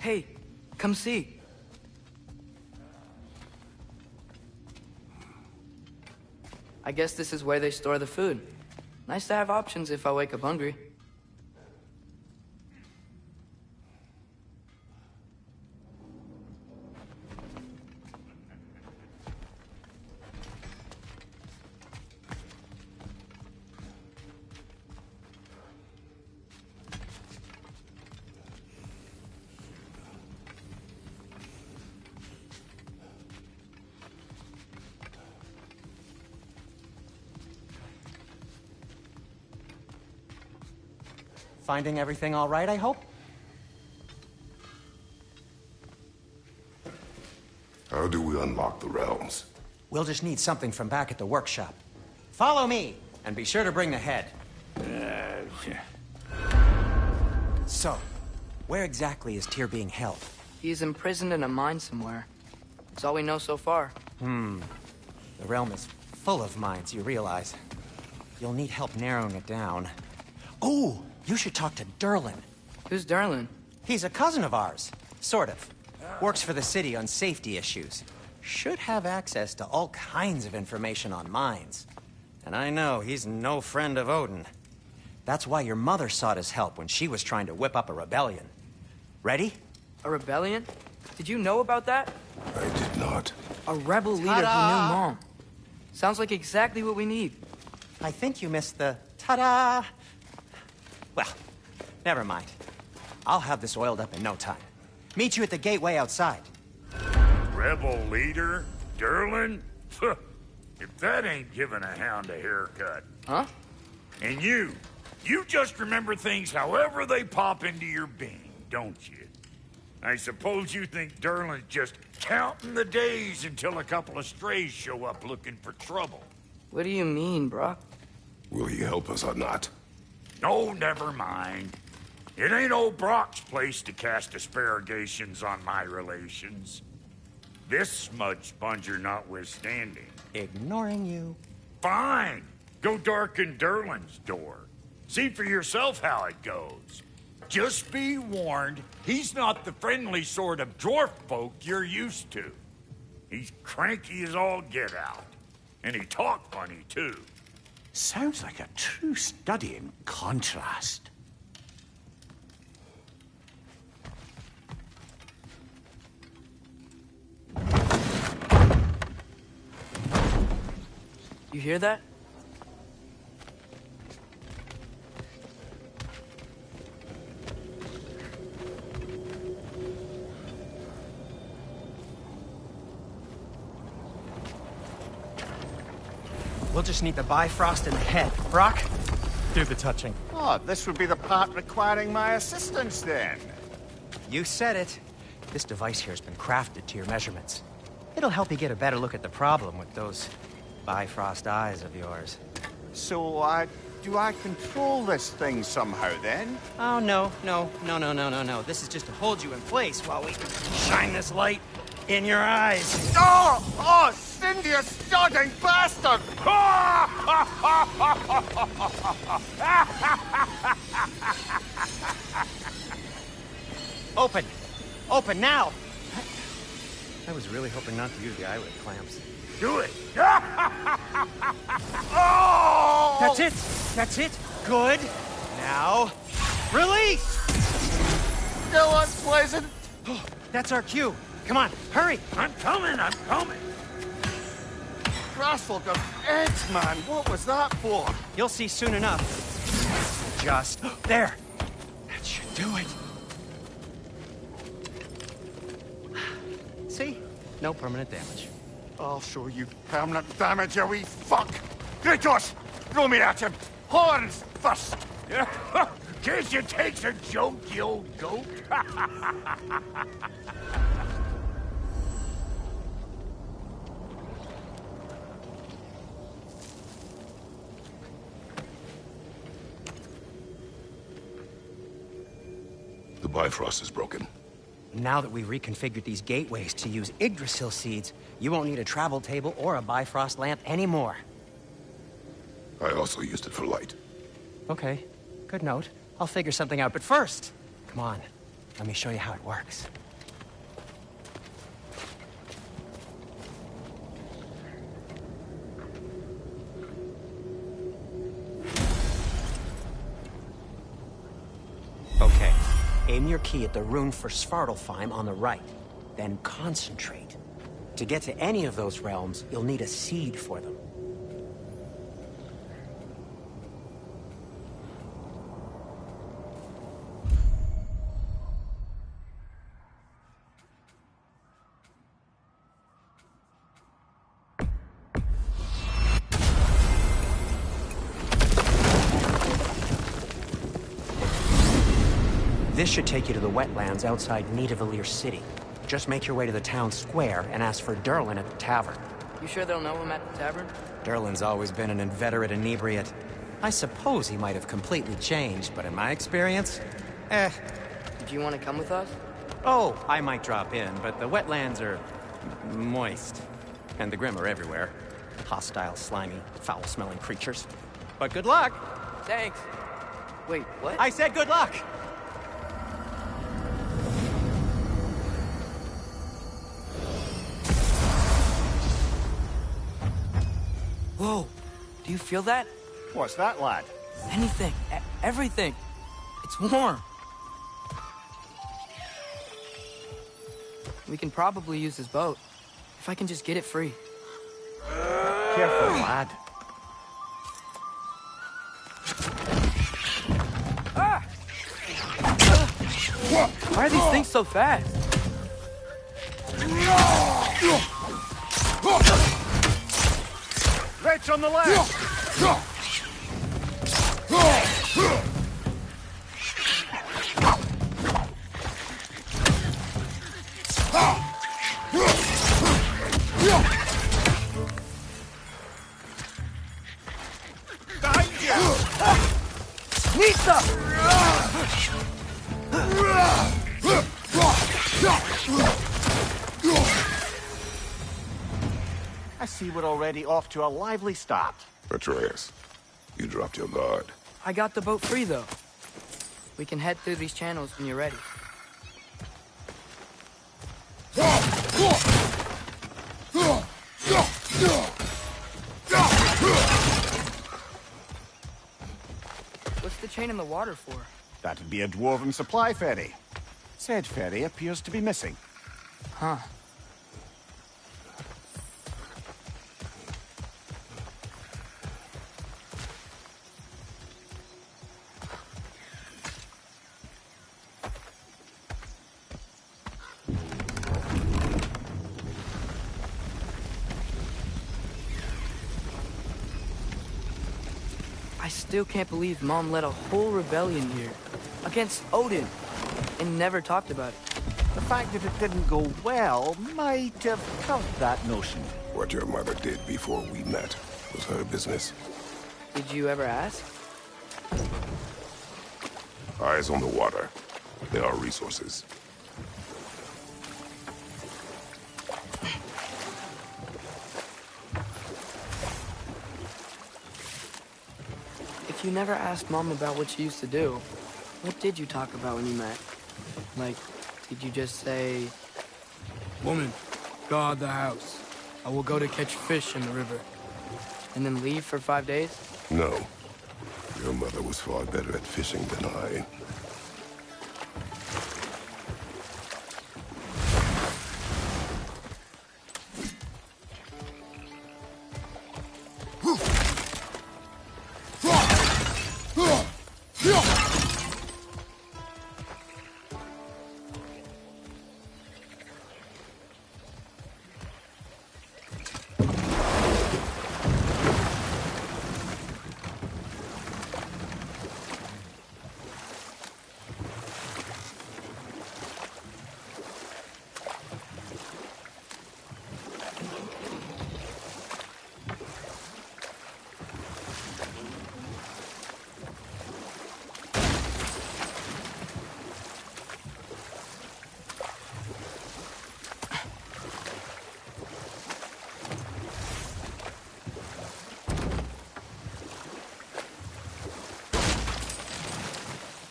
Hey, come see. I guess this is where they store the food. Nice to have options if I wake up hungry. Finding everything all right, I hope? How do we unlock the realms? We'll just need something from back at the workshop. Follow me, and be sure to bring the head. So, where exactly is Tyr being held? He's imprisoned in a mine somewhere. That's all we know so far. The realm is full of mines, you realize. You'll need help narrowing it down. Oh, you should talk to Derlin. Who's Derlin? He's a cousin of ours. Sort of. Works for the city on safety issues. Should have access to all kinds of information on mines. And I know he's no friend of Odin. That's why your mother sought his help when she was trying to whip up a rebellion. Ready? A rebellion? Did you know about that? I did not. A rebel leader who knew Mom. Sounds like exactly what we need. I think you missed the ta-da. Well, never mind. I'll have this oiled up in no time. Meet you at the gateway outside. Rebel leader? Derlin? If that ain't giving a hound a haircut. Huh? And you just remember things however they pop into your being, don't you? I suppose you think Derlin's just counting the days until a couple of strays show up looking for trouble. What do you mean, Brock? Will he help us or not? No, never mind. It ain't old Brock's place to cast aspersions on my relations. This smudge sponger notwithstanding. Ignoring you. Fine. Go darken Derlin's door. See for yourself how it goes. Just be warned, he's not the friendly sort of dwarf folk you're used to. He's cranky as all get out. And he talk funny, too. Sounds like a true study in contrast. You hear that? We'll just need the Bifrost in the head. Brock, do the touching. Oh, this would be the part requiring my assistance then. You said it. This device here has been crafted to your measurements. It'll help you get a better look at the problem with those Bifrost eyes of yours. So, do I control this thing somehow then? Oh, no. This is just to hold you in place while we shine this light in your eyes. Oh, Cindy, you sodding bastard! Open! Open now! I was really hoping not to use the eyelid clamps. Do it! Oh! That's it! That's it! Good! Now, release! Still unpleasant. That's our cue. Come on, hurry! I'm coming! Grassful of eggs, man. What was that for? You'll see soon enough. Just there. That should do it. See? No permanent damage. I'll show you permanent damage, you wee fuck! Kratos! Throw me at him! Horns first! Guess you takes a joke, you old goat. The Bifrost is broken. Now that we've reconfigured these gateways to use Yggdrasil seeds, you won't need a travel table or a Bifrost lamp anymore. I also used it for light. Okay, good note. I'll figure something out, but first, come on. Let me show you how it works. Okay. Aim your key at the rune for Svartalfheim on the right. Then concentrate. To get to any of those realms, you'll need a seed for them. This should take you to the wetlands outside Nidavellir City. Just make your way to the town square and ask for Durlin at the tavern. You sure they'll know him at the tavern? Durlin's always been an inveterate inebriate. I suppose he might have completely changed, but in my experience, Do you want to come with us? Oh, I might drop in, but the wetlands are moist. And the Grim are everywhere. Hostile, slimy, foul-smelling creatures. But good luck! Thanks. Wait, what? I said good luck! Whoa, do you feel that? What's that, lad? Anything, everything. It's warm. We can probably use this boat, if I can just get it free. Careful, lad. Ah! Why are these things so fast? Wretch on the left! Nita! I see we're already off to a lively start. Atreus, you dropped your guard. I got the boat free, though. We can head through these channels when you're ready. What's the chain in the water for? That'd be a dwarven supply ferry. Said ferry appears to be missing. Huh. I still can't believe Mom led a whole rebellion here against Odin and never talked about it. The fact that it didn't go well might have helped that notion. What your mother did before we met was her business. Did you ever ask? Eyes on the water. There are resources. If you never asked Mom about what she used to do, what did you talk about when you met? Like, did you just say, "Woman, guard the house. I will go to catch fish in the river," and then leave for 5 days? No. Your mother was far better at fishing than I.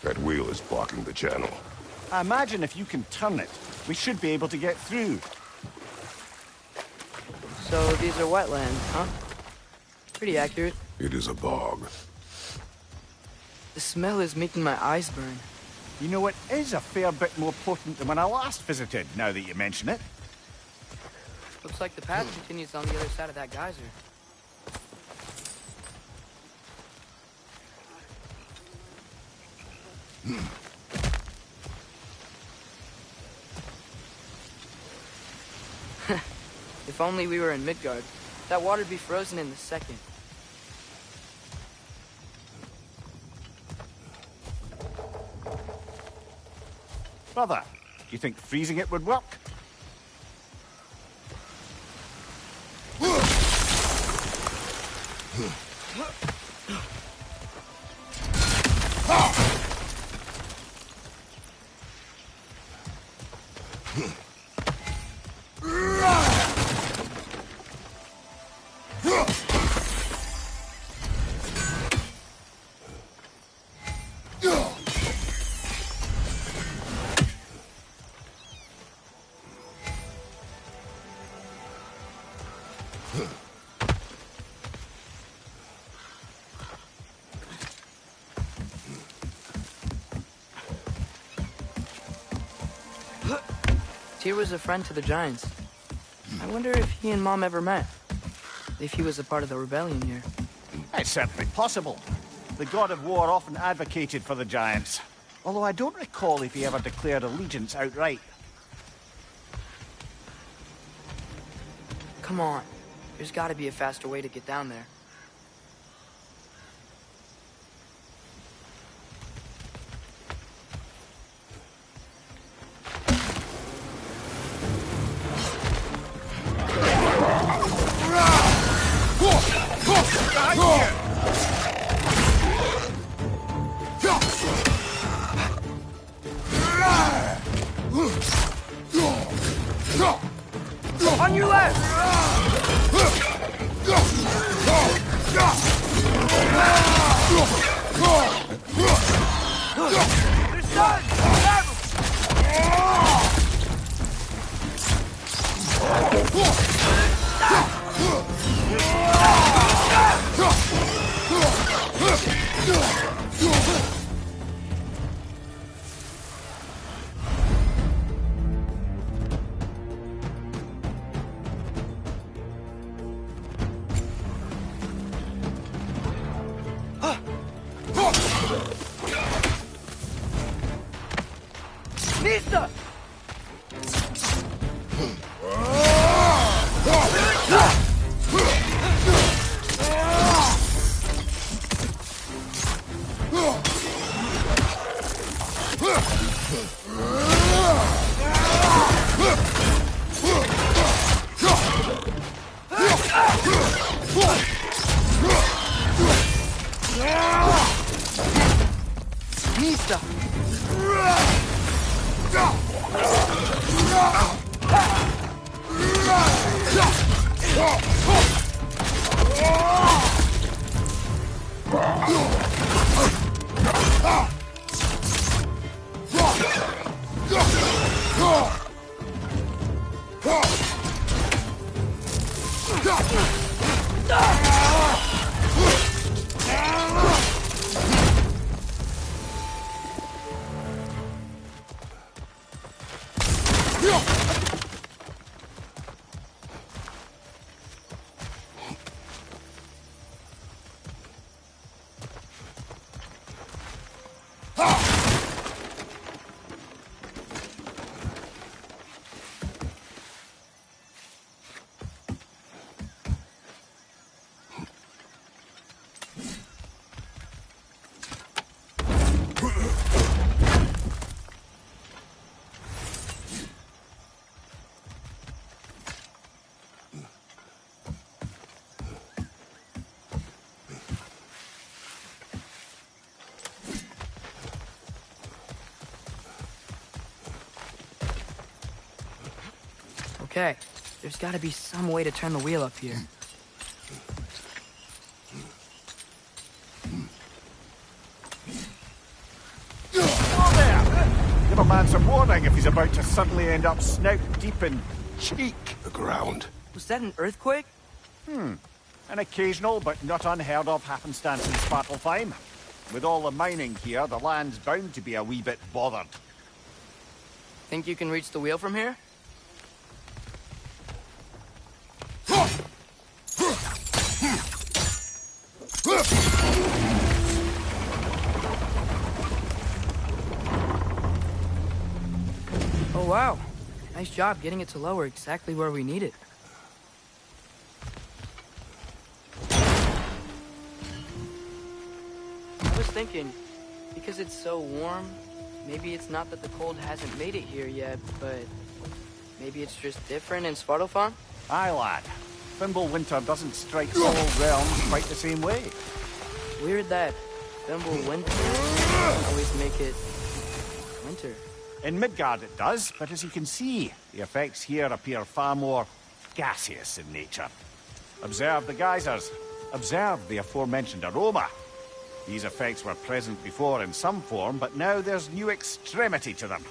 That wheel is blocking the channel. I imagine if you can turn it, we should be able to get through. So these are wetlands, huh? Pretty accurate. It is a bog. The smell is making my eyes burn. You know, it is a fair bit more potent than when I last visited, now that you mention it. Looks like the path continues on the other side of that geyser. If only we were in Midgard. That water'd be frozen in a second. Brother, do you think freezing it would work? Tyr was a friend to the Giants. I wonder if he and Mom ever met. If he was a part of the rebellion here. It's certainly possible. The god of war often advocated for the Giants. Although I don't recall if he ever declared allegiance outright. Come on. There's gotta be a faster way to get down there. On your left! They're stunned! Grab 'em! Nista! Nista! Okay, there's gotta be some way to turn the wheel up here. Oh, there! Never man some warning if he's about to suddenly end up snout deep in cheek. The ground. Was that an earthquake? An occasional but not unheard of happenstance in Svartalfheim. With all the mining here, the land's bound to be a wee bit bothered. Think you can reach the wheel from here? Oh wow. Nice job getting it to lower exactly where we need it. I was thinking, because it's so warm, maybe it's not that the cold hasn't made it here yet, but maybe it's just different in Svartalfheim? Aye, lad. Winter doesn't strike all realms quite the same way. Weird that Winter always make it winter. In Midgard it does, but as you can see, the effects here appear far more gaseous in nature. Observe the geysers. Observe the aforementioned aroma. These effects were present before in some form, but now there's new extremity to them.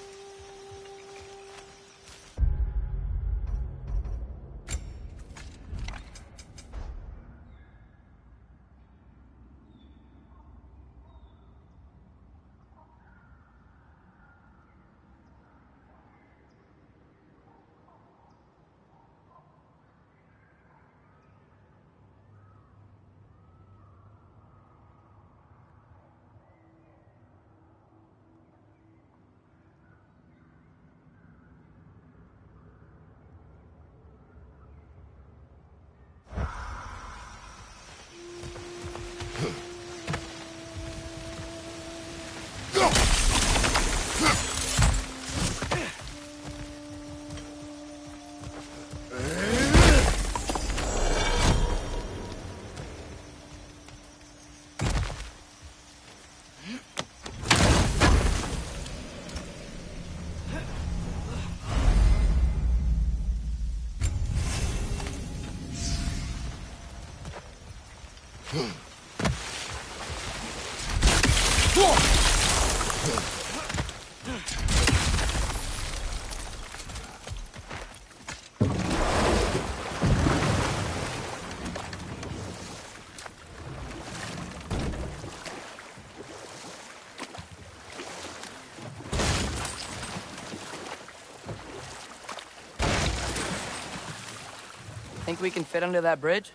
Think we can fit under that bridge?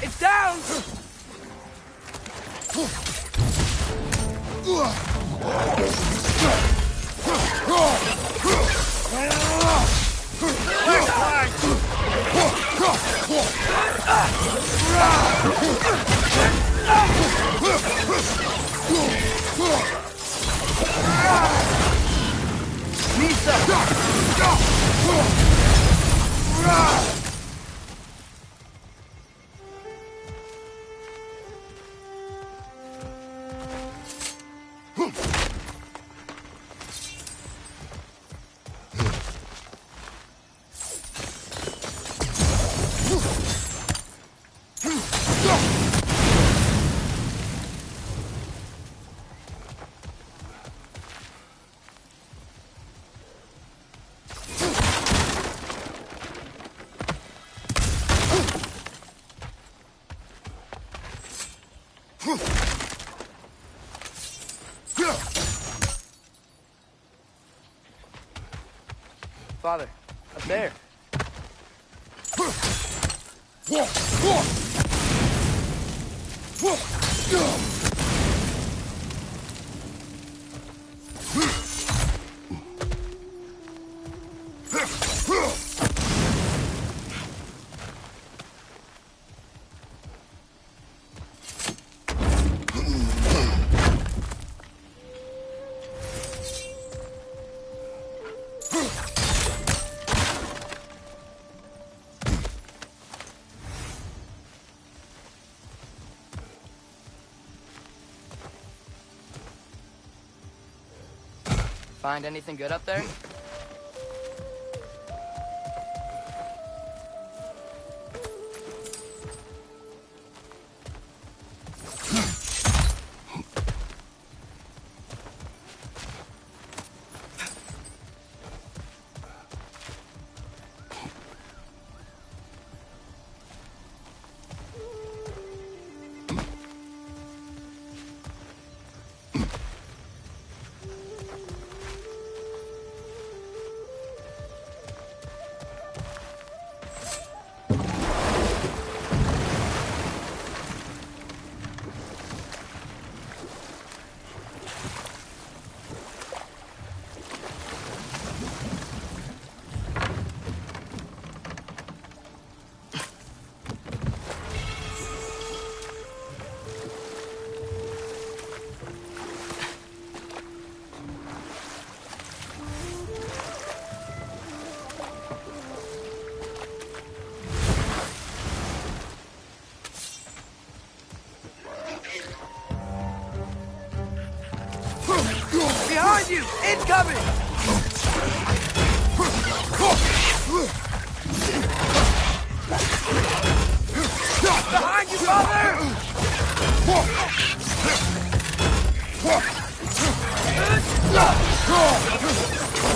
It's down! Father, up there. Find anything good up there? Behind you! Incoming! Behind you, father!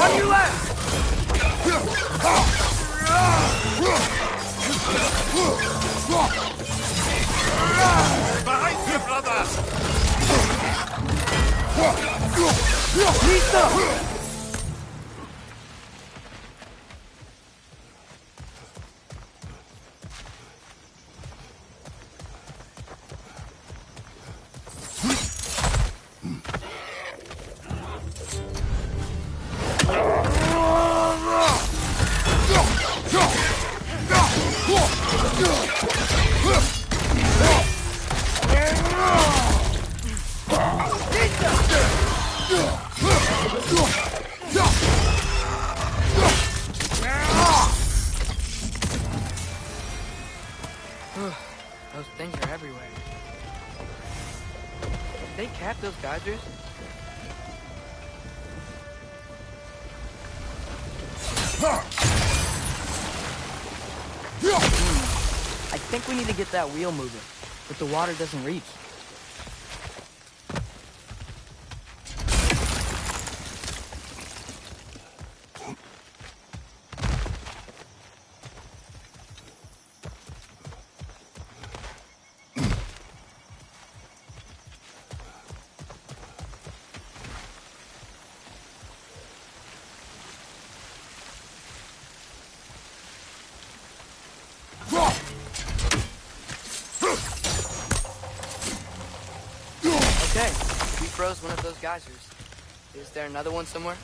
On your left! Behind you, brother! Listo! Those things are everywhere. Did they cap those geysers? I think we need to get that wheel moving, but the water doesn't reach. Okay, we froze one of those geysers. Is there another one somewhere?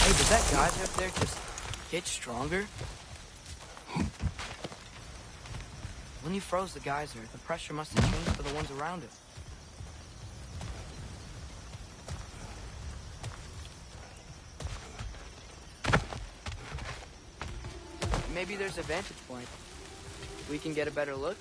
Hey, did that geyser up there just get stronger? When you froze the geyser, the pressure must have changed for the ones around it. Maybe there's a vantage point. We can get a better look.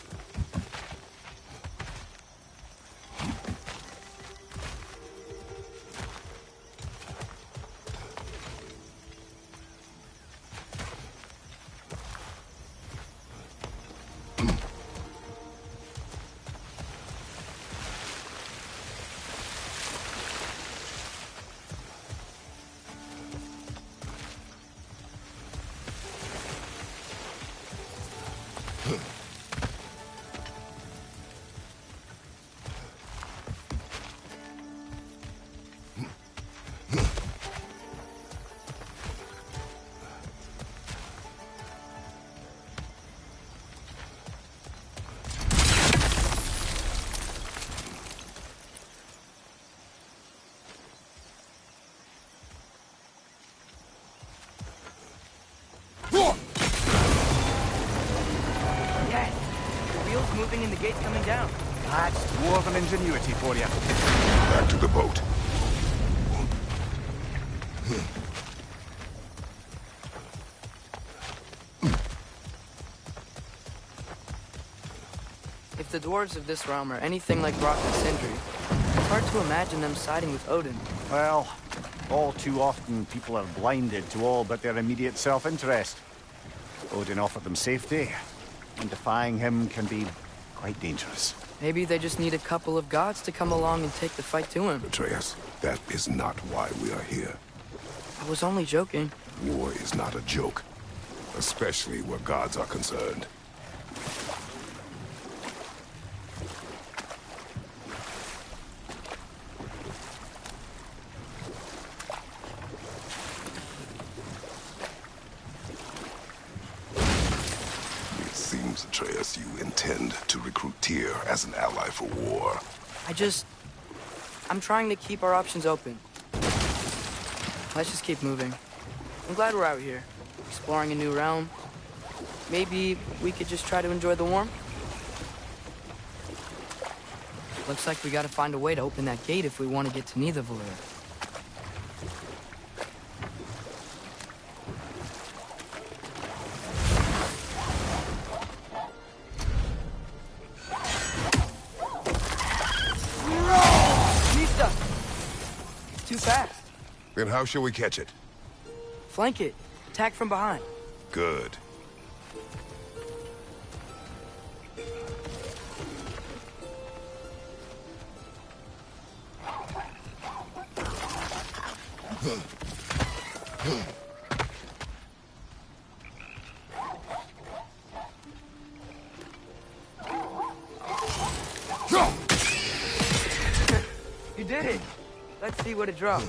opening and the gate's coming down. That's dwarven ingenuity for you. Back to the boat. If the dwarves of this realm are anything like Brock and Sindri, it's hard to imagine them siding with Odin. Well, all too often people are blinded to all but their immediate self-interest. Odin offered them safety, and defying him can be quite dangerous. Maybe they just need a couple of gods to come along and take the fight to him. Atreus, that is not why we are here. I was only joking. War is not a joke, especially where gods are concerned. It seems, Atreus, you intend to recruit Tyr as an ally for war. I'm trying to keep our options open. Let's just keep moving. I'm glad we're out here, exploring a new realm. Maybe we could just try to enjoy the warmth? Looks like we gotta find a way to open that gate if we want to get to Nidavellir. Nista! It's too fast. Then how shall we catch it? Flank it. Attack from behind. Good. You did it! Let's see what it dropped.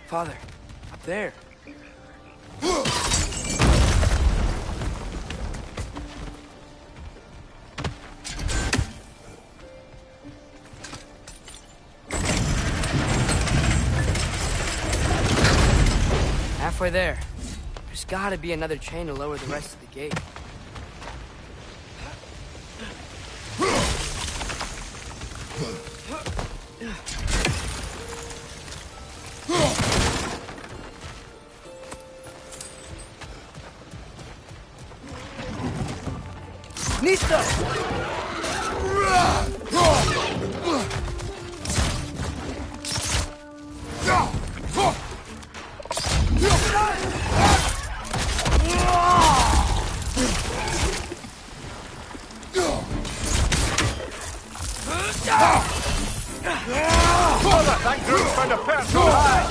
Father, up there. Halfway there. There's gotta be another chain to lower the rest of the gate. Nista! That group's found a personal high!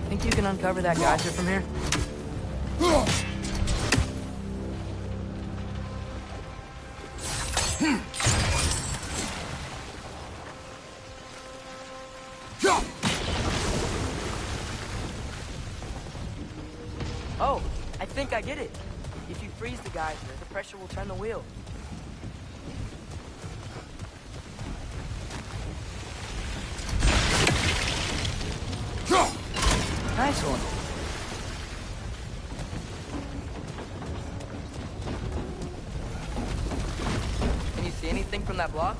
Think you can uncover that geyser from here? Oh, I think I get it. If you freeze the geyser, the pressure will turn the wheel. Nice one. Can you see anything from that block?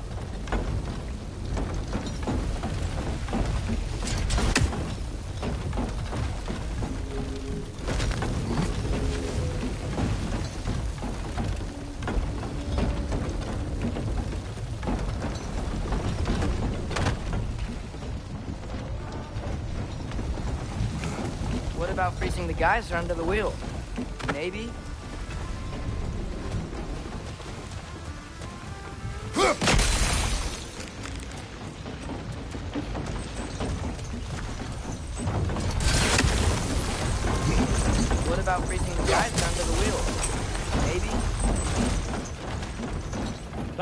What about freezing the geyser under the wheel? Maybe? What about freezing the geyser under the wheel? Maybe?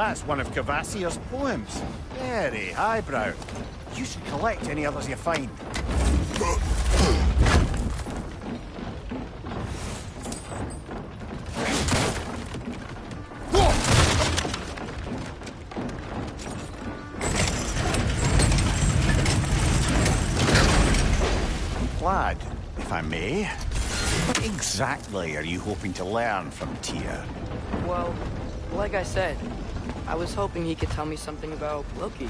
That's one of Cavassier's poems. Very highbrow. You should collect any others you find. Lad, if I may, what exactly are you hoping to learn from Tyr? Well, like I said, I was hoping he could tell me something about Loki.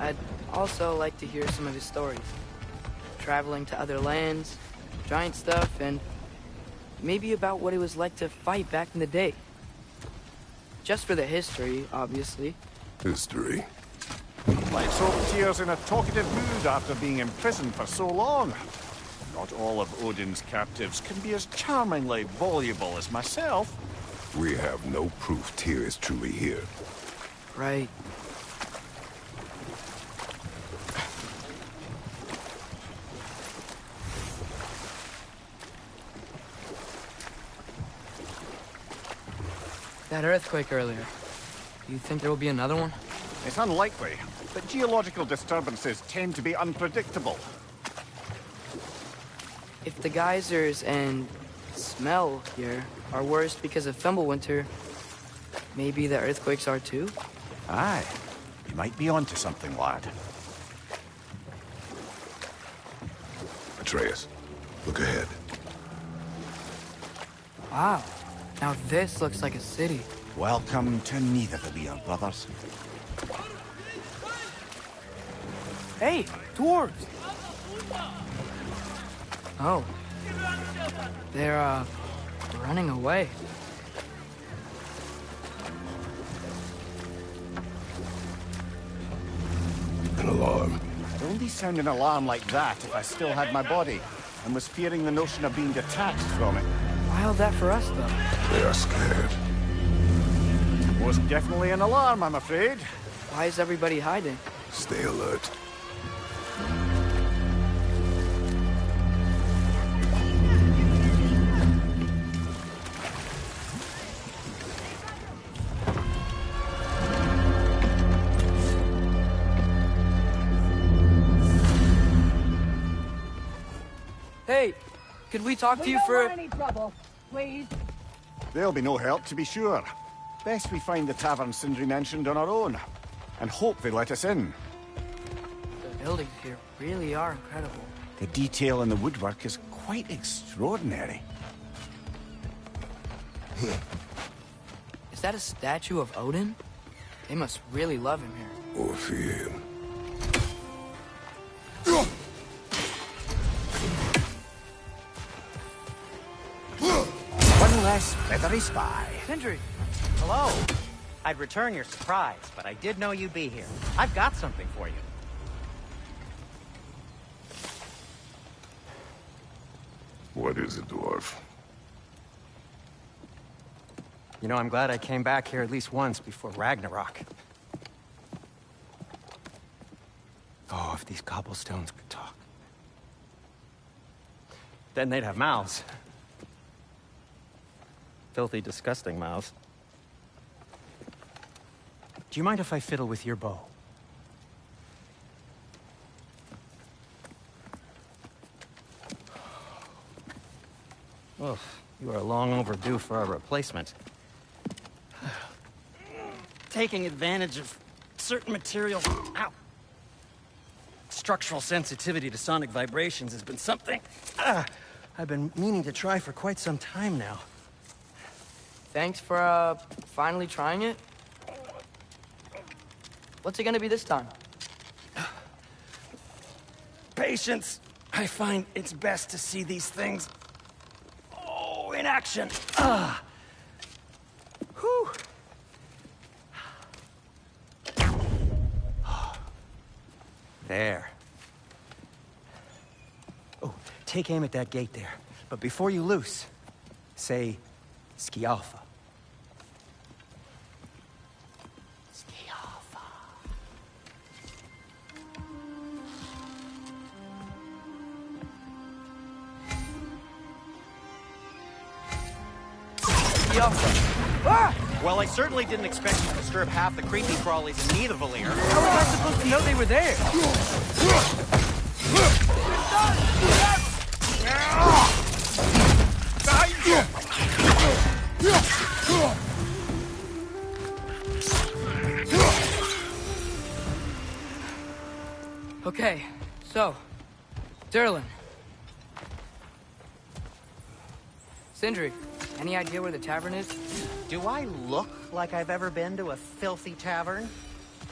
I'd also like to hear some of his stories. Traveling to other lands, giant stuff, and maybe about what it was like to fight back in the day. Just for the history, obviously. History. Let's hope Tyr's in a talkative mood after being imprisoned for so long. Not all of Odin's captives can be as charmingly voluble as myself. We have no proof Tyr is truly here. Right. That earthquake earlier. Do you think there will be another one? It's unlikely, but geological disturbances tend to be unpredictable. If the geysers and smell here are worse because of Fimbulwinter, maybe the earthquakes are too? Aye, you might be onto something, lad. Atreus, look ahead. Wow. Now this looks like a city. Welcome to neither of your brothers. Hey, dwarves! Oh. They're, running away. An alarm. I'd only sound an alarm like that if I still had my body, and was fearing the notion of being detached from it. Wild that for us, though. They are scared. Most definitely an alarm, I'm afraid. Why is everybody hiding? Stay alert. Hey, could we talk to you don't for... want any trouble, please. There'll be no help, to be sure. Best we find the tavern Sindri mentioned on our own, and hope they let us in. The buildings here really are incredible. The detail in the woodwork is quite extraordinary. Is that a statue of Odin? They must really love him here. Or fear him. One less feathery spy. Sindri! Hello. I'd return your surprise, but I did know you'd be here. I've got something for you. What is it, dwarf? You know, I'm glad I came back here at least once before Ragnarok. Oh, if these cobblestones could talk. Then they'd have mouths. Filthy, disgusting mouths. Do you mind if I fiddle with your bow? Oh, you are long overdue for a replacement. Taking advantage of certain materials. Ow! Structural sensitivity to sonic vibrations has been something I've been meaning to try for quite some time now. Thanks for, finally trying it. What's it gonna be this time? Patience. I find it's best to see these things, in action. Whew. There. Oh, take aim at that gate there. But before you loose, say, Skialfa. Skialfa. Skialfa. Ah! Well, I certainly didn't expect you to disturb half the creepy crawlies in Nidavellir. How was I supposed to know they were there? Okay, so, Durlin. Sindri, any idea where the tavern is? Do I look like I've ever been to a filthy tavern?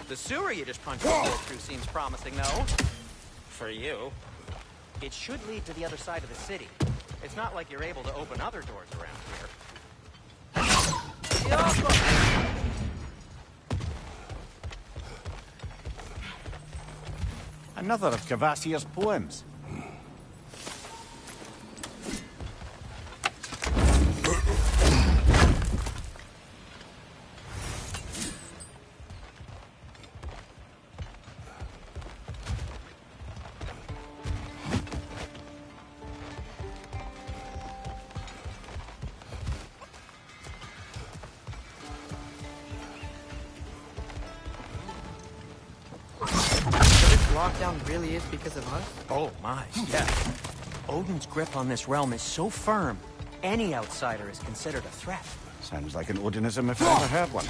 The sewer you just punched a hole through seems promising, though. For you. It should lead to the other side of the city. It's not like you're able to open other doors around here. Another of Kvasir's poems. Lockdown really is because of us? Oh my, yeah. Odin's grip on this realm is so firm, any outsider is considered a threat. Sounds like an Odinism if I ever heard one.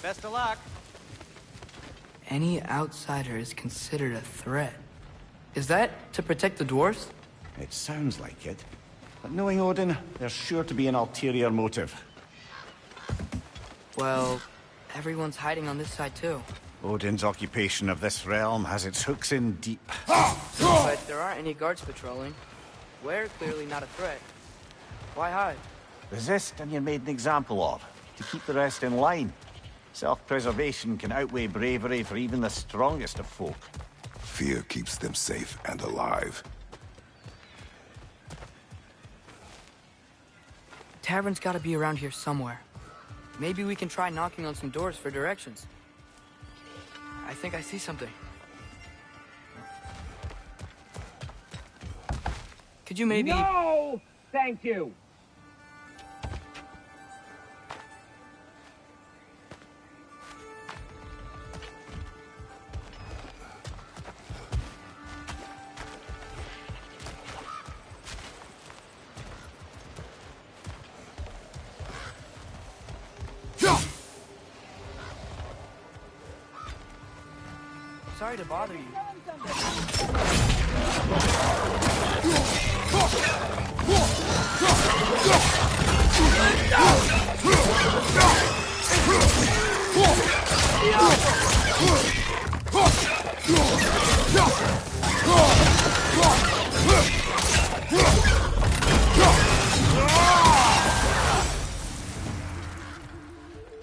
Best of luck. Any outsider is considered a threat. Is that to protect the dwarves? It sounds like it. But knowing Odin, there's sure to be an ulterior motive. Well, everyone's hiding on this side too. Odin's occupation of this realm has its hooks in deep. But there aren't any guards patrolling. We're clearly not a threat. Why hide? Resist and you're made an example of, to keep the rest in line. Self-preservation can outweigh bravery for even the strongest of folk. Fear keeps them safe and alive. Tavern's gotta be around here somewhere. Maybe we can try knocking on some doors for directions. I think I see something. Could you maybe... No! Thank you! Sorry to bother you.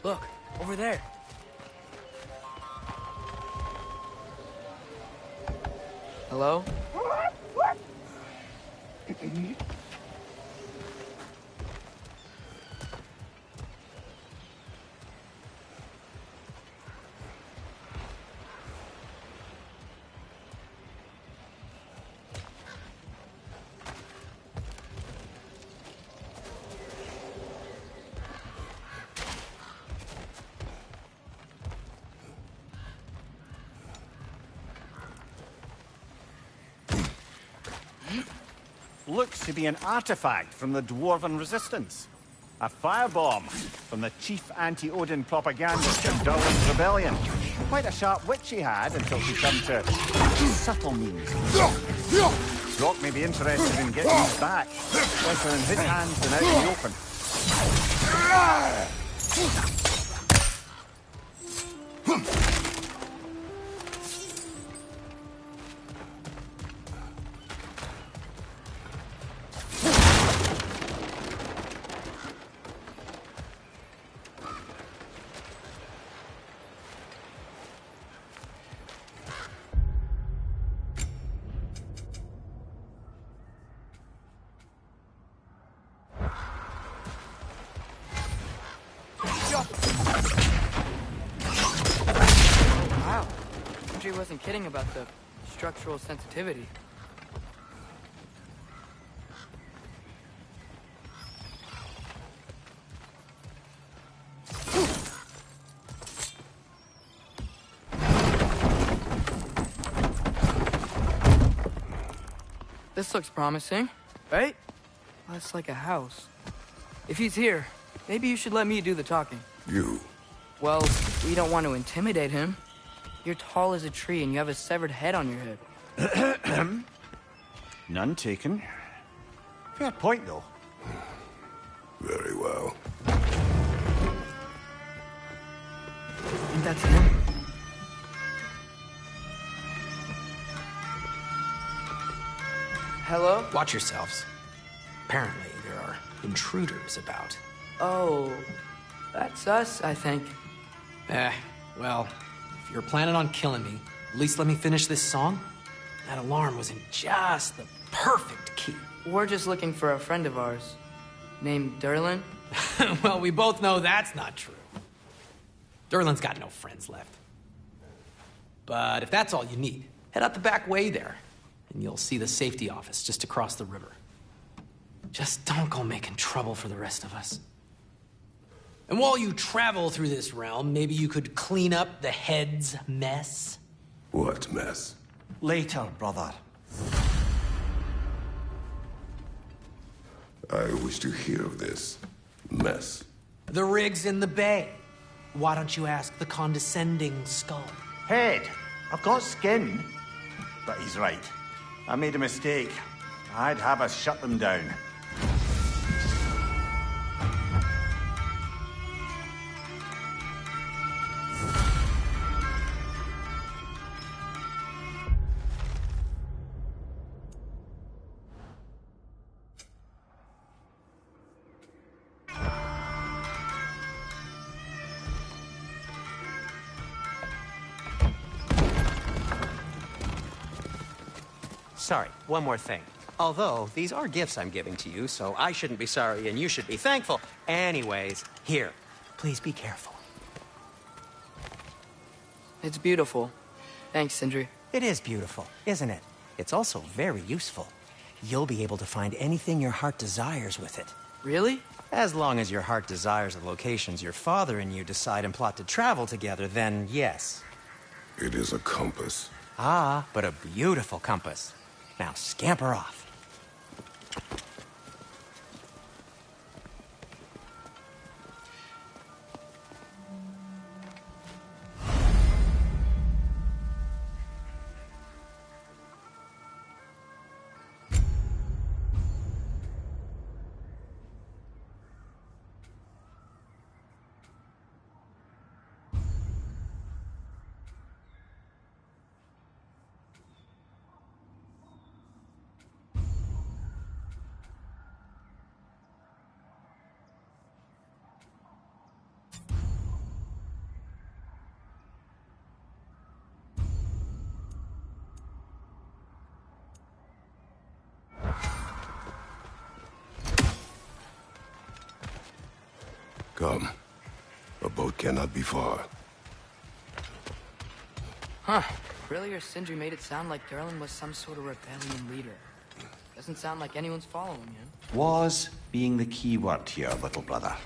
Look, over there. Hello? Looks to be an artifact from the Dwarven Resistance. A firebomb from the chief anti-Odin propagandist in Durlin's rebellion. Quite a sharp wit she had until she turned to subtle means. Brock may be interested in getting these back. Better in his hands than out in the open. Wow. Sindri wasn't kidding about the structural sensitivity. This looks promising, right? Well, it's like a house. If he's here, maybe you should let me do the talking. You. Well, we don't want to intimidate him. You're tall as a tree and you have a severed head on your head. None taken. Fair point, though. Very well. Think that's him? Hello? Watch yourselves. Apparently, there are intruders about. Oh, that's us, I think. Well, if you're planning on killing me, at least let me finish this song. That alarm was in just the perfect key. We're just looking for a friend of ours, named Derlin. Well, we both know that's not true. Derlin's got no friends left. But if that's all you need, head out the back way there, and you'll see the safety office just across the river. Just don't go making trouble for the rest of us. And while you travel through this realm, maybe you could clean up the head's mess? What mess? Later, brother. I wish to hear of this mess. The rig's in the bay. Why don't you ask the condescending skull? Head, I've got skin. But he's right. I made a mistake. I'd have us shut them down. Sorry, one more thing. Although, these are gifts I'm giving to you, so I shouldn't be sorry and you should be thankful. Anyways, here, please be careful. It's beautiful. Thanks, Sindri. It is beautiful, isn't it? It's also very useful. You'll be able to find anything your heart desires with it. Really? As long as your heart desires the locations your father and you decide and plot to travel together, then yes. It is a compass. Ah, but a beautiful compass. Now scamper off. Come. A boat cannot be far. Huh. Earlier, Sindri made it sound like Derlin was some sort of rebellion leader. Doesn't sound like anyone's following him. Was being the key word here, little brother.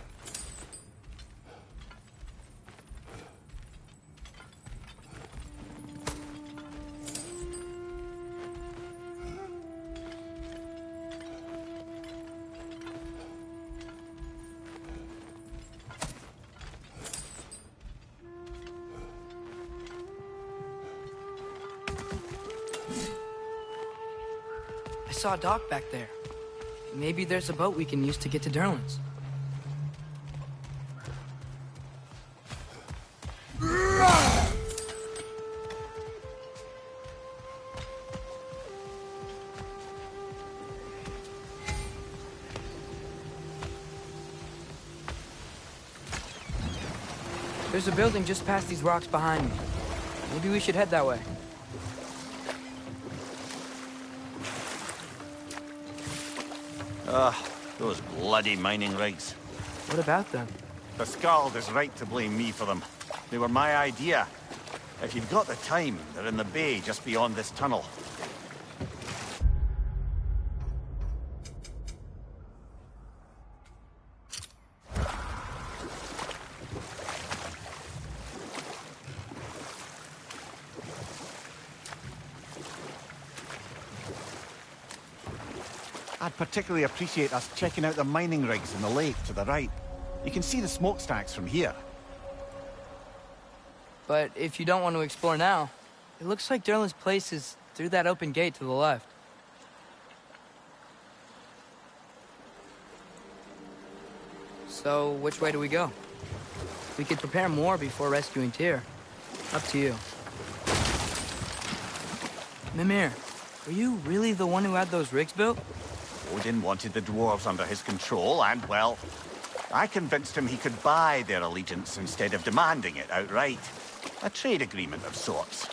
saw a dock back there. Maybe there's a boat we can use to get to Durlan's. There's a building just past these rocks behind me. Maybe we should head that way. Those bloody mining rigs. What about them? The Skald is right to blame me for them. They were my idea. If you've got the time, they're in the bay just beyond this tunnel. I'd particularly appreciate us checking out the mining rigs in the lake to the right. You can see the smokestacks from here. But if you don't want to explore now, it looks like Durlan's place is through that open gate to the left. So, which way do we go? We could prepare more before rescuing Tyr. Up to you. Mimir, were you really the one who had those rigs built? Odin wanted the dwarves under his control, and, well, I convinced him he could buy their allegiance instead of demanding it outright. A trade agreement of sorts.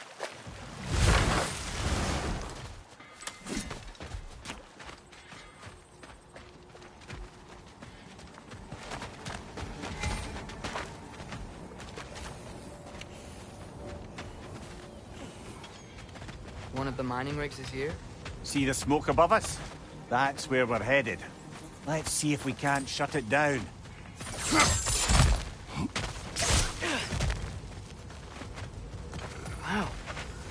One of the mining rigs is here? See the smoke above us? That's where we're headed. Let's see if we can't shut it down. Wow,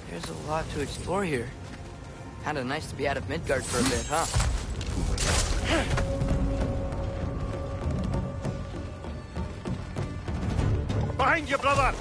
there's a lot to explore here. Kinda nice to be out of Midgard for a bit, huh? Behind you, brother!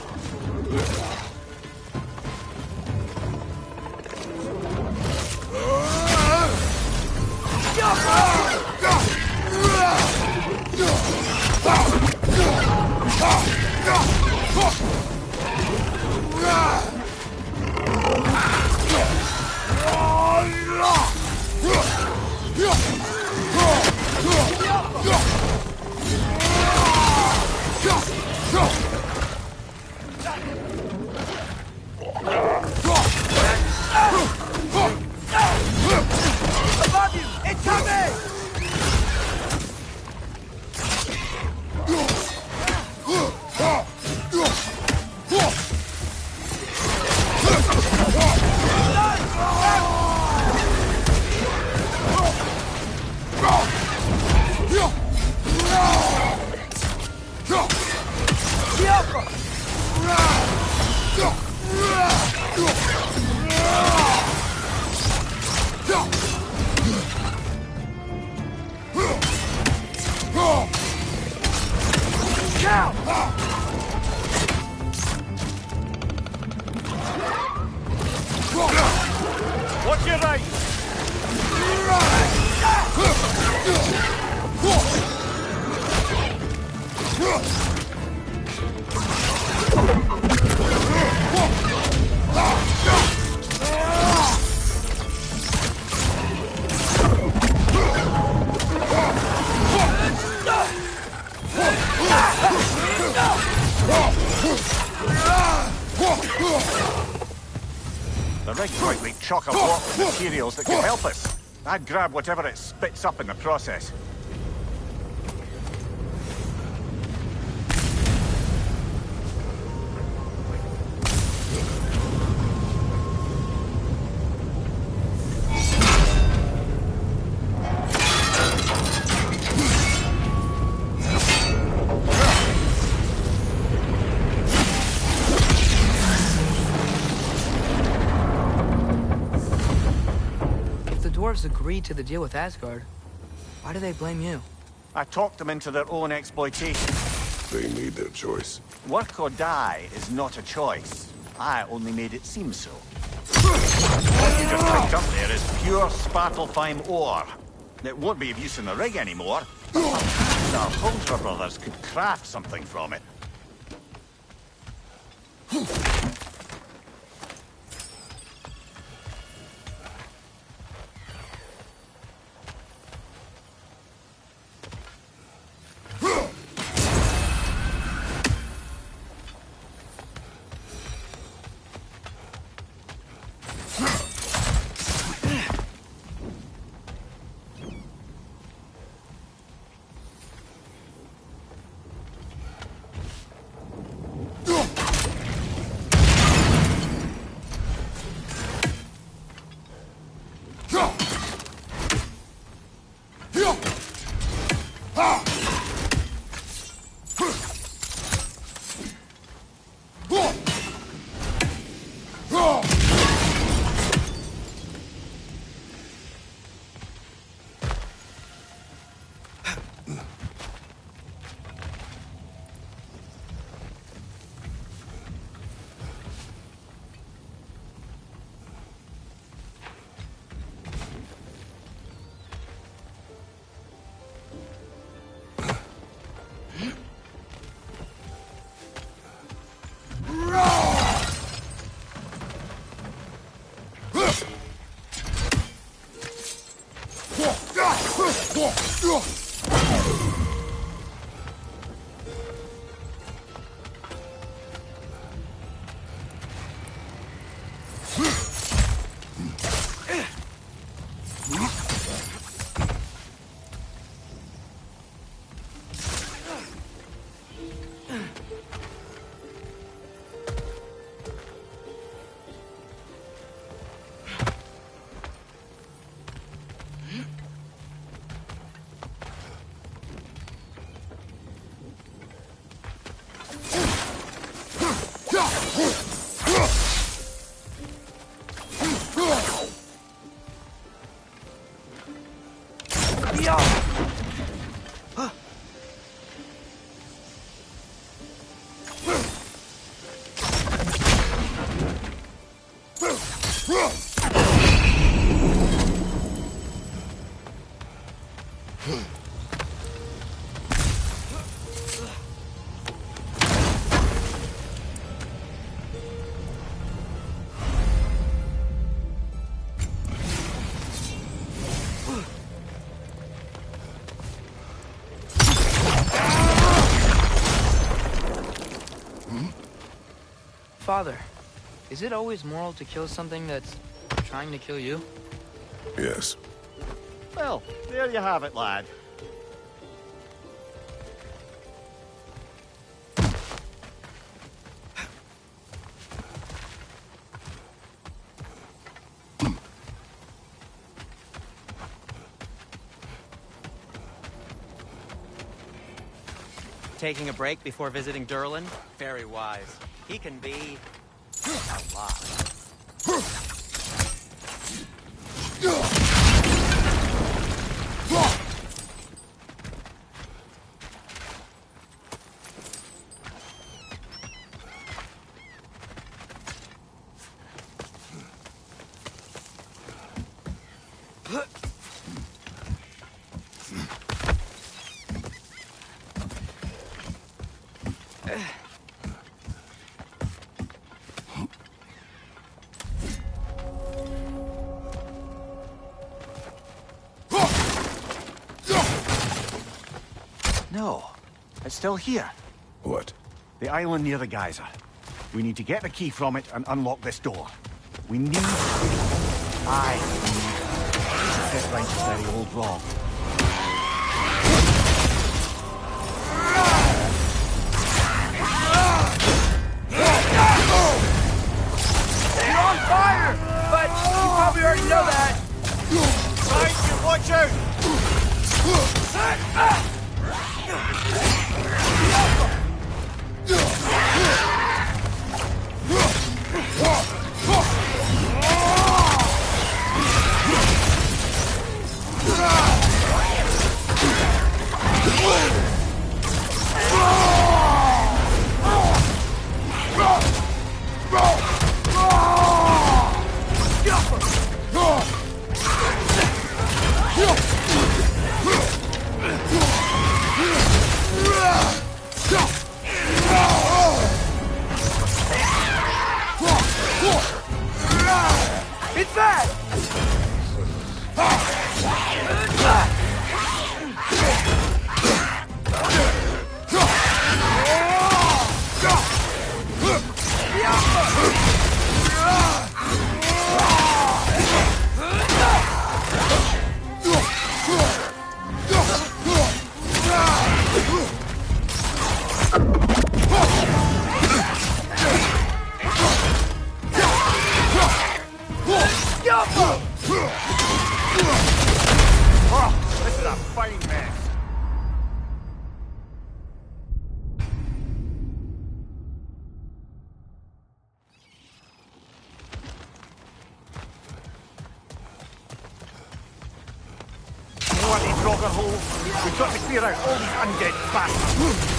Above you! Incoming! Watch your right! The rig's likely chock-a-block with materials that could help us. I'd grab whatever it spits up in the process. Dwarves agreed to the deal with Asgard. Why do they blame you? I talked them into their own exploitation. They made their choice. Work or die is not a choice. I only made it seem so. What you just picked up there is pure Spartalfheim ore. It won't be of use in the rig anymore. Perhaps our Hulter brothers could craft something from it. Father, is it always moral to kill something that's trying to kill you? Yes. Well, there you have it, lad. Taking a break before visiting Durlin? Very wise. He can be a lot. No, it's still here. What? The island near the geyser. We need to get the key from it and unlock this door. We need... I need... to set right this very old wrong. You're on fire! But you probably already know that. Right, watch out! It's back! Oh, this is a fine mess. Bloody Drogger hole. We've got to clear out all these undead bastards.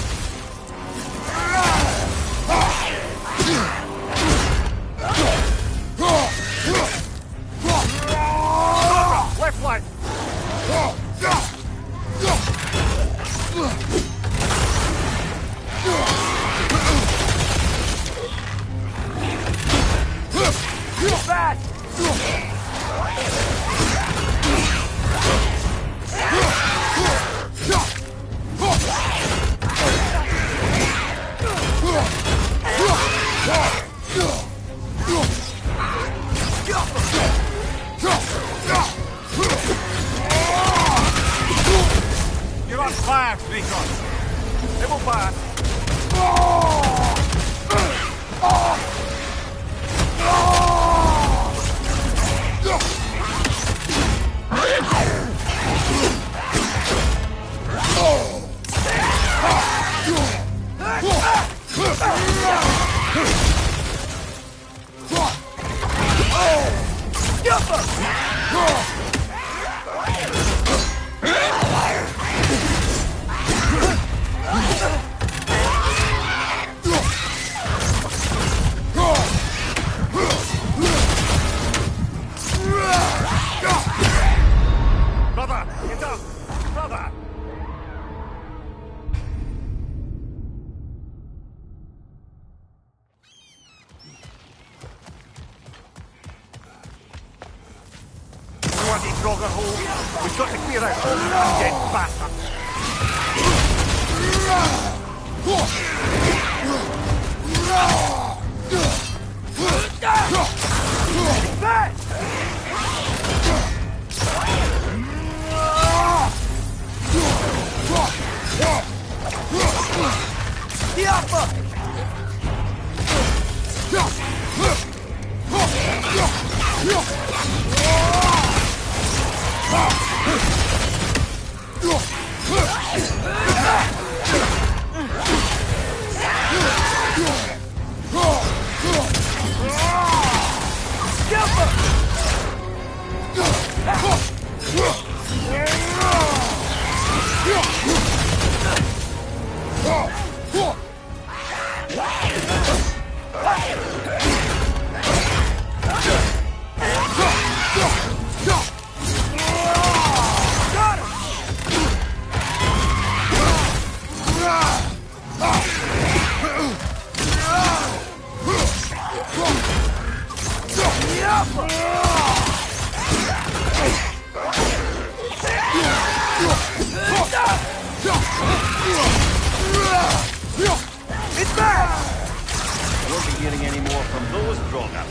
Left flank. You're on fire, Recon. Level fire. Brother, get up! Brother! Bloody Drogger hole! We've got to clear out all these undead bastards! It's back! Won't be hearing any more from those Drogger.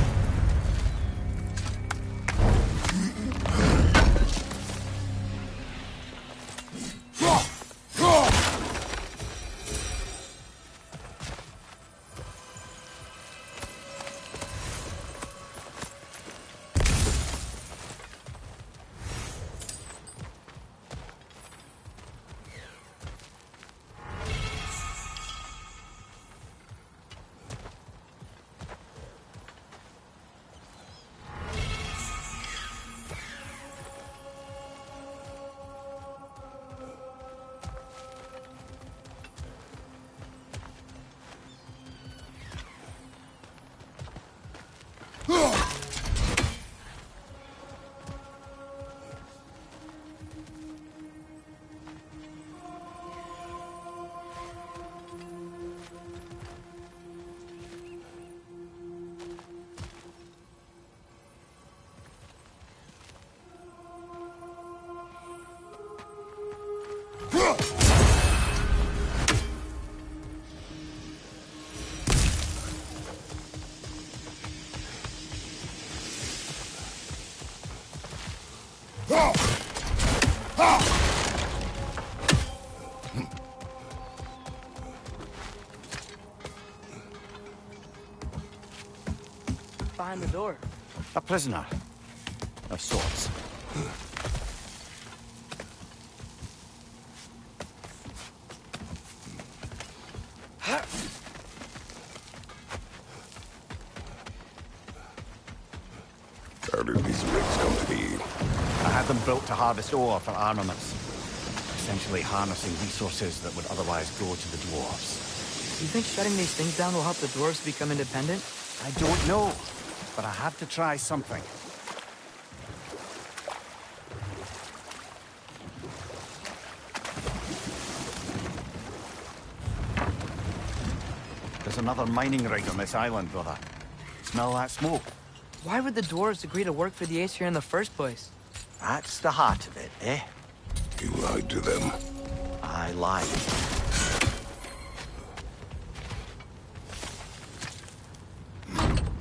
Behind the door. A prisoner. Of sorts. How did these rigs come to be? I had them built to harvest ore for armaments. Essentially harnessing resources that would otherwise go to the dwarves. You think shutting these things down will help the dwarves become independent? I don't know, but I have to try something. There's another mining rig on this island, brother. Smell that smoke? Why would the dwarves agree to work for the Aesir in the first place? That's the heart of it, eh? You lied to them. I lied.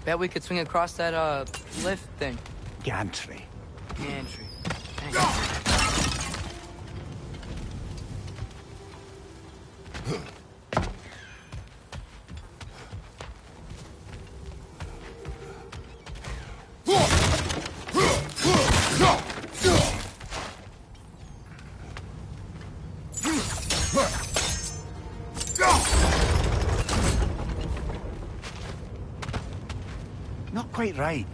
Bet we could swing across that, lift thing. Gantry. Gantry. Thanks. Not quite right.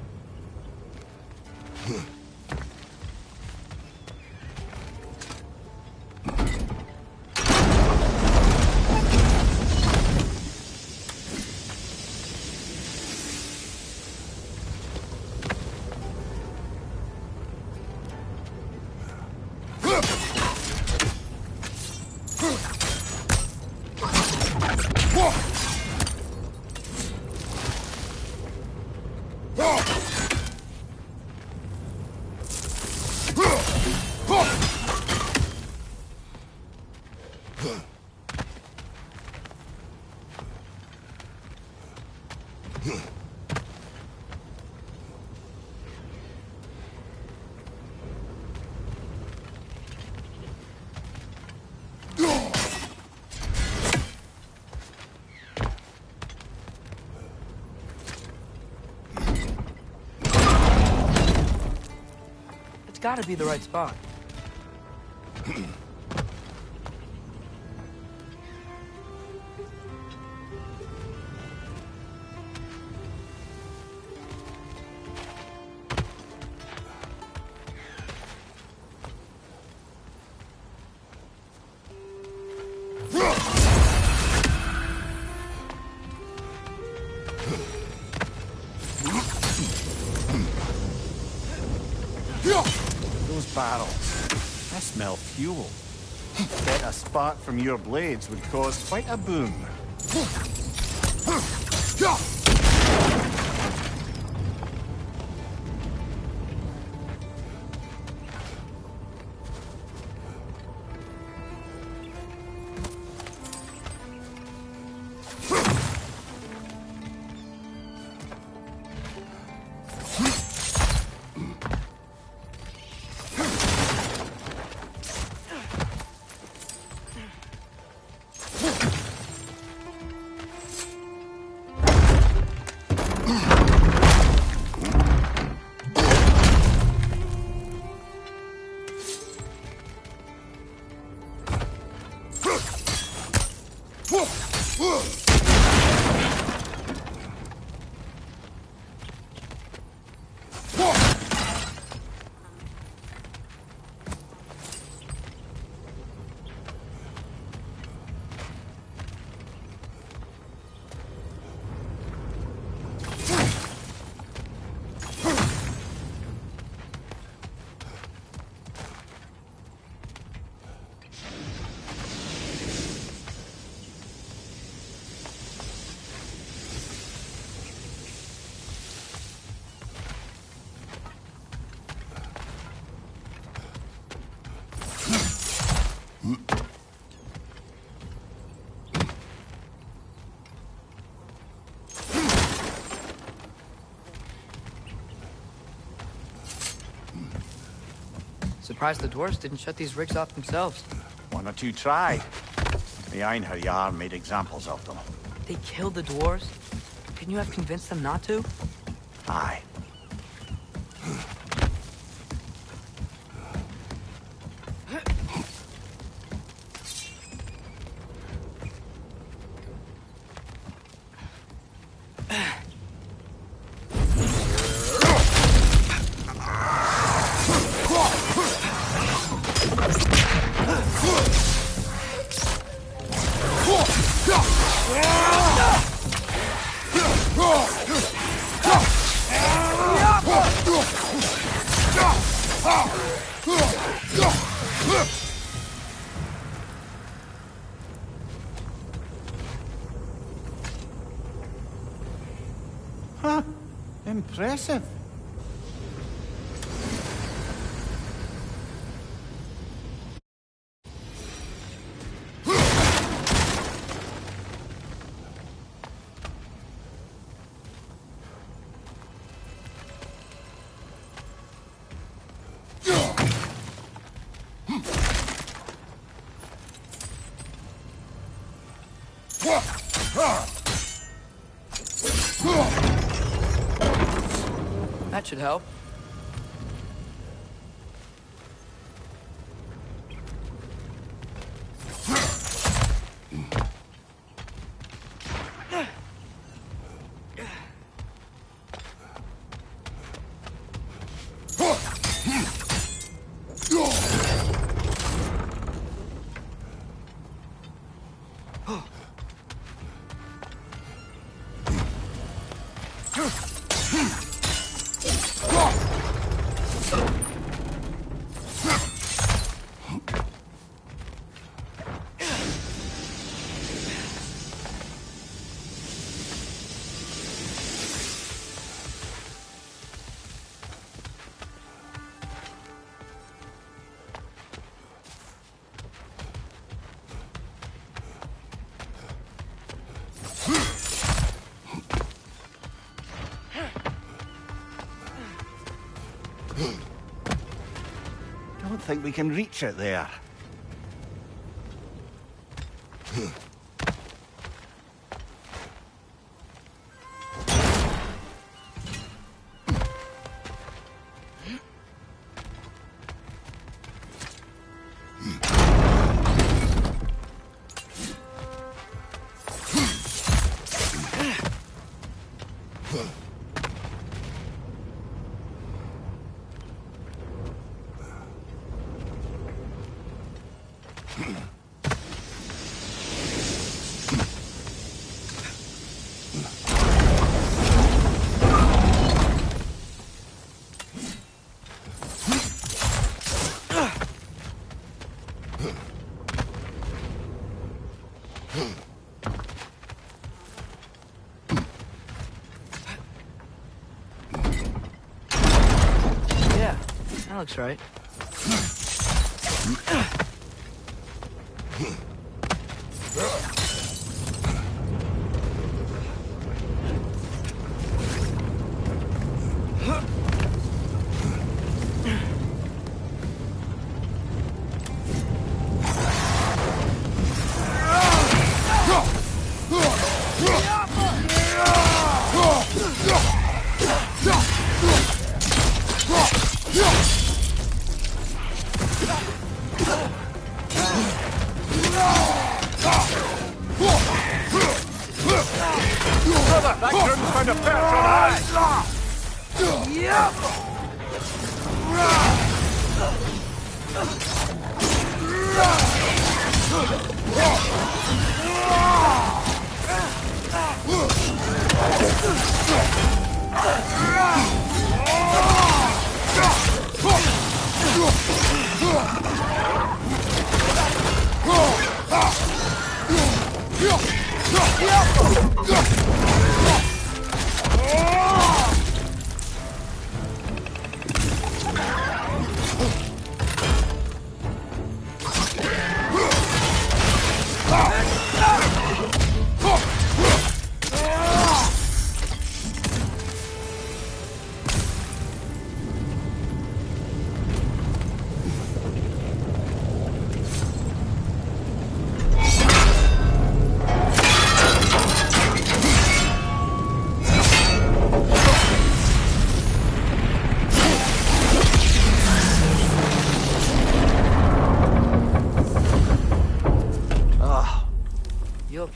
It's gotta be the right spot. Those barrels. I smell fuel. Bet a spark from your blades would cause quite a boom. Surprised the dwarves didn't shut these rigs off themselves. One or two tried. The Einherjar made examples of them. They killed the dwarves? Couldn't you have convinced them not to? Aye. Huh. Impressive. That should help. Don't think we can reach it there. Yeah, that looks right. Brother, that groom's found a perch on us!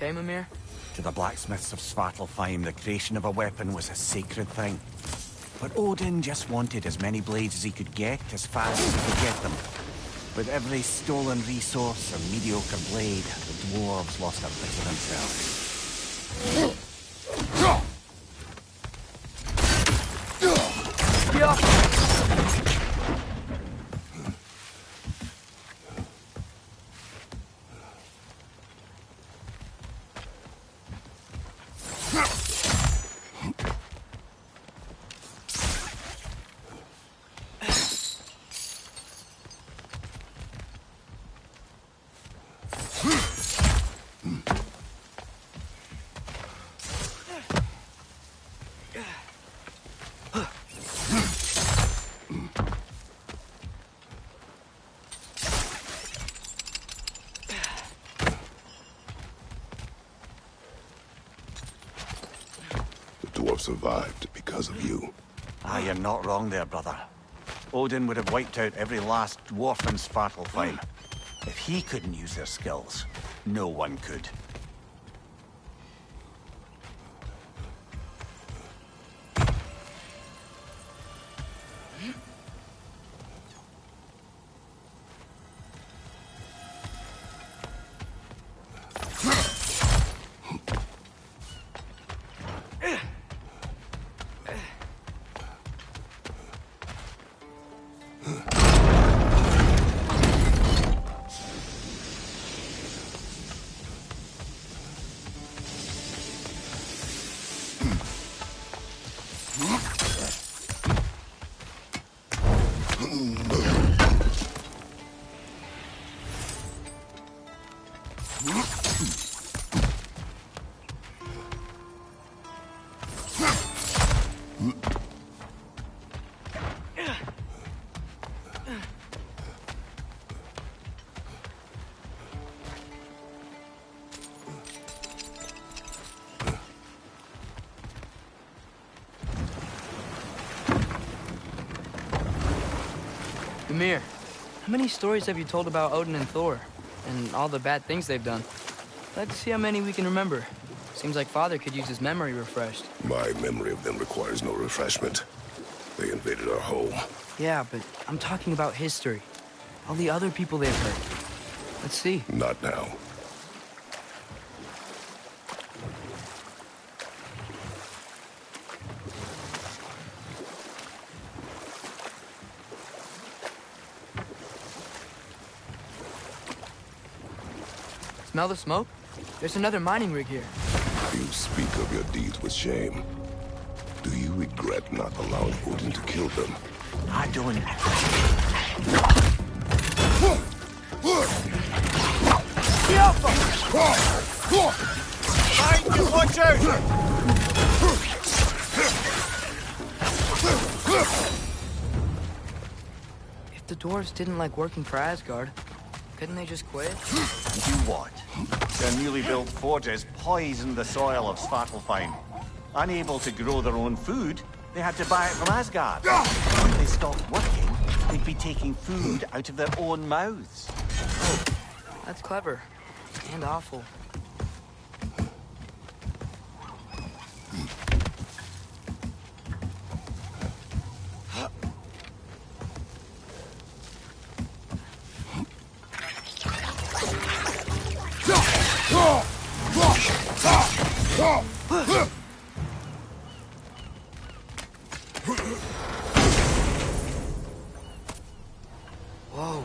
okay, Mimir? To the blacksmiths of Svartalfheim, the creation of a weapon was a sacred thing. But Odin just wanted as many blades as he could get, as fast as he could get them. With every stolen resource or mediocre blade, the dwarves lost a bit of themselves. The dwarf survived because of you. Ah, you're not wrong there, brother. Odin would have wiped out every last dwarf in Svartalfheim. If he couldn't use their skills, no one could. Mimir, how many stories have you told about Odin and Thor? And all the bad things they've done? Let's see how many we can remember. Seems like Father could use his memory refreshed. My memory of them requires no refreshment. They invaded our home. Yeah, but I'm talking about history. All the other people they've hurt. Let's see. Not now. Smell the smoke? There's another mining rig here. You speak of your deeds with shame. Do you regret not allowing Odin to kill them? I don't. Mine, you watch out! If the dwarves didn't like working for Asgard, couldn't they just quit? And do what? Their newly built forges poisoned the soil of Svartalfheim. Unable to grow their own food, they had to buy it from Asgard. When they stopped working, they'd be taking food out of their own mouths. That's clever. And awful. Whoa.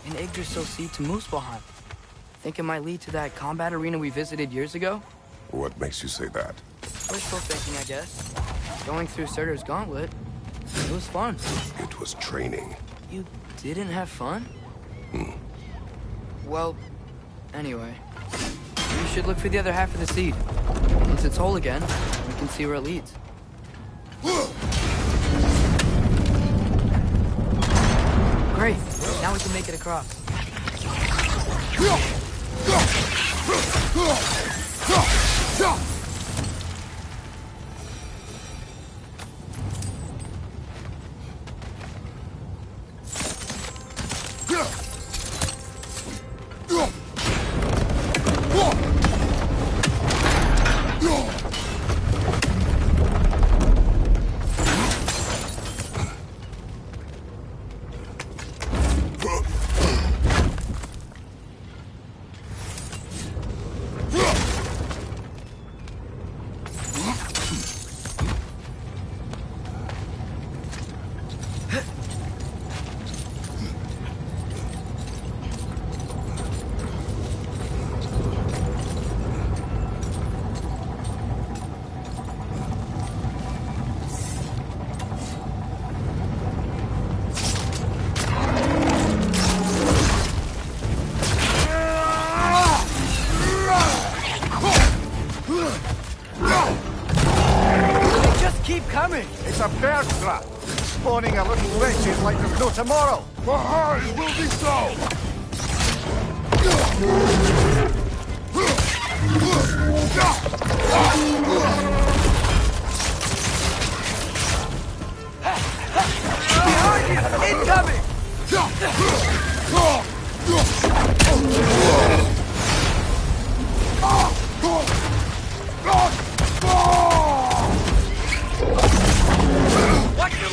An Yggdrasil seed to Muspelheim. Think it might lead to that combat arena we visited years ago? What makes you say that? Wishful thinking, I guess. Going through Surtur's gauntlet. It was fun. It was training. You didn't have fun? Well, anyway. You should look for the other half of the seed. Once it's whole again, we can see where it leads. Great. Now we can make it across. a bird trap, spawning a little witches like there's no tomorrow. Aye, will be so! Incoming! Watch your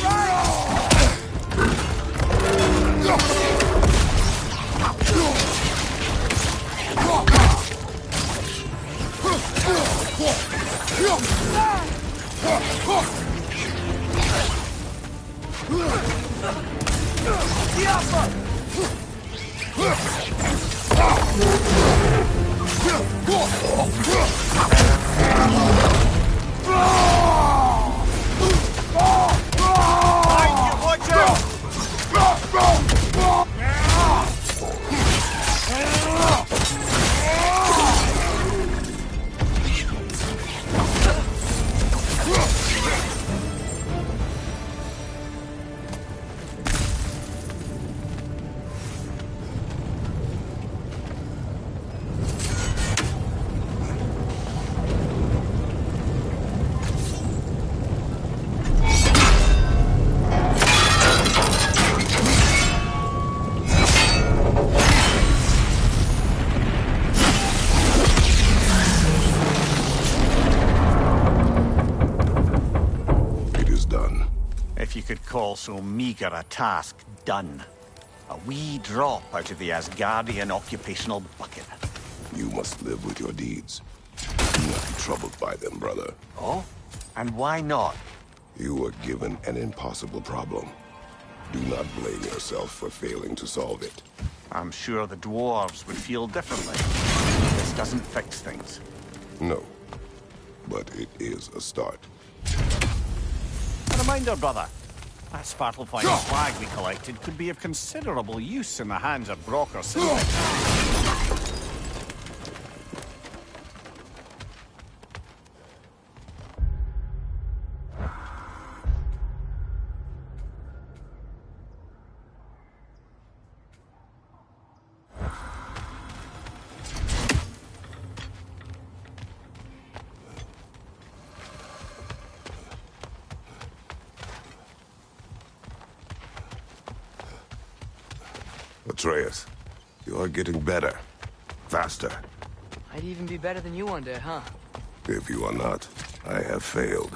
If you could call so meager a task done. A wee drop out of the Asgardian occupational bucket. You must live with your deeds. Do not be troubled by them, brother. Oh? And why not? You were given an impossible problem. Do not blame yourself for failing to solve it. I'm sure the dwarves would feel differently. This doesn't fix things. No, but it is a start. A reminder, brother. That Svartalfheim flag we collected could be of considerable use in the hands of Brock or Sindri. Atreus, you are getting better. Faster. I'd even be better than you one day, huh? If you are not, I have failed.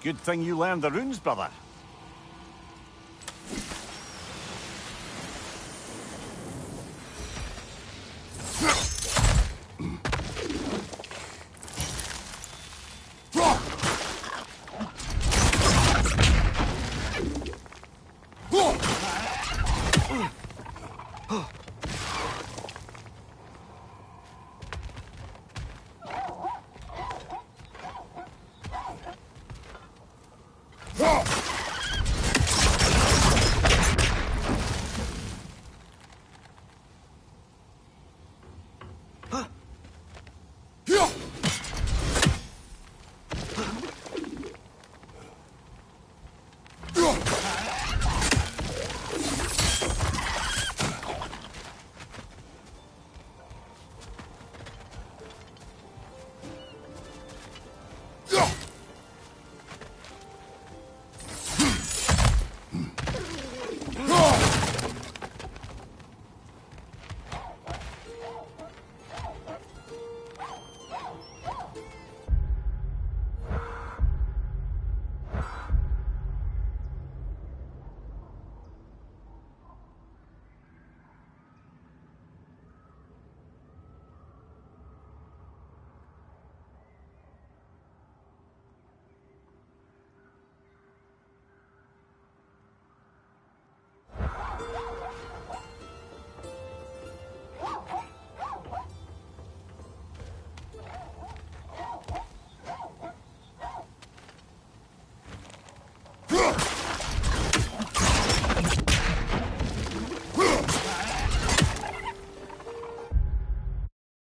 Good thing you learned the runes, brother.